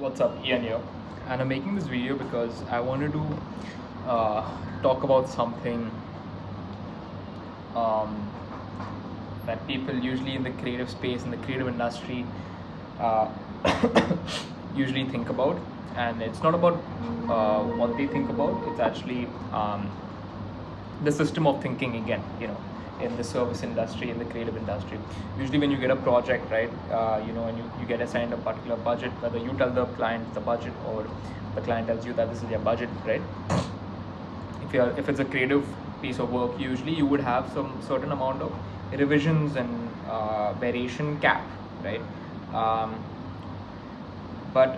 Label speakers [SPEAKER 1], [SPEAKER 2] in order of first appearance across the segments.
[SPEAKER 1] what's up, Ian here, and I'm making this video because I wanted to talk about something um, that people usually in the creative space, in the creative industry, uh, usually think about. And it's not about what they think about, it's actually the system of thinking again, in the service industry, in the creative industry. Usually when you get a project, right, and you get assigned a particular budget, whether you tell the client the budget or the client tells you that this is your budget, right? If it's a creative piece of work, usually you would have some certain amount of revisions and variation cap, right? But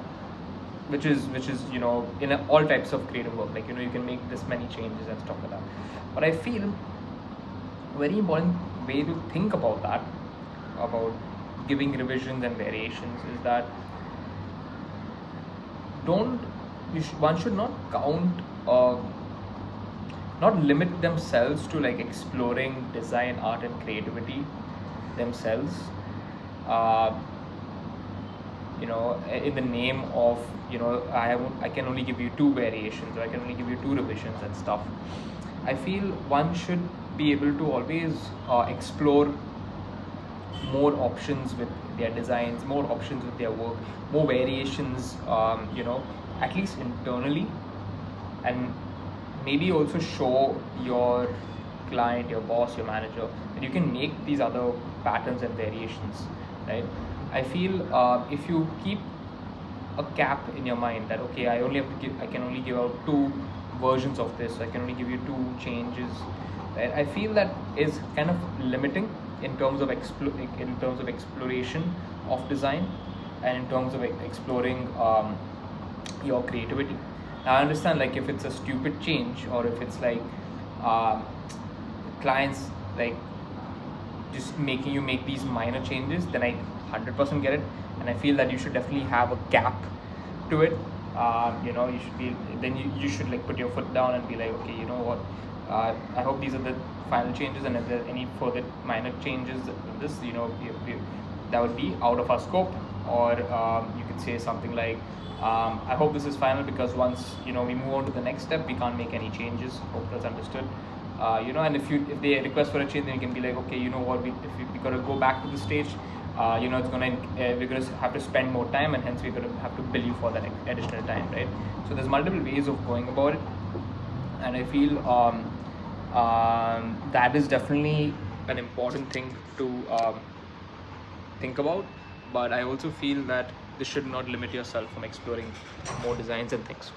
[SPEAKER 1] which is in all types of creative work, like you can make this many changes and stuff like that. But I feel very important way to think about that, about giving revisions and variations, is that one should not count not limit themselves to like exploring design, art and creativity themselves, uh, in the name of I can only give you two variations, or I can only give you two revisions and stuff. I feel one should be able to always explore more options with their designs, more options with their work, more variations, at least internally, and maybe also show your client, your boss, your manager that you can make these other patterns and variations, right? I feel if you keep a cap in your mind that okay, I can only give out two versions of this, I can only give you two changes, right? I feel that is kind of limiting in terms of exploration of design, and in terms of exploring your creativity. Now, I understand, like, if it's a stupid change, or if it's like um, clients like just making you make these minor changes, then I 100% get it, and I feel that you should definitely have a gap to it. You should be then you should like put your foot down and be like, okay, you know what, I hope these are the final changes, and if there are any further minor changes in this, that would be out of our scope. Or you could say something like, I hope this is final, because once we move on to the next step, we can't make any changes. Hope that's understood. And if they request for a change, then you can be like, okay, you know what, if we gotta go back to the stage, it's gonna we're gonna have to spend more time, and hence we're gonna have to bill you for that additional time, right? So there's multiple ways of going about it, and I feel that is definitely an important thing to think about. But I also feel that this should not limit yourself from exploring more designs and things.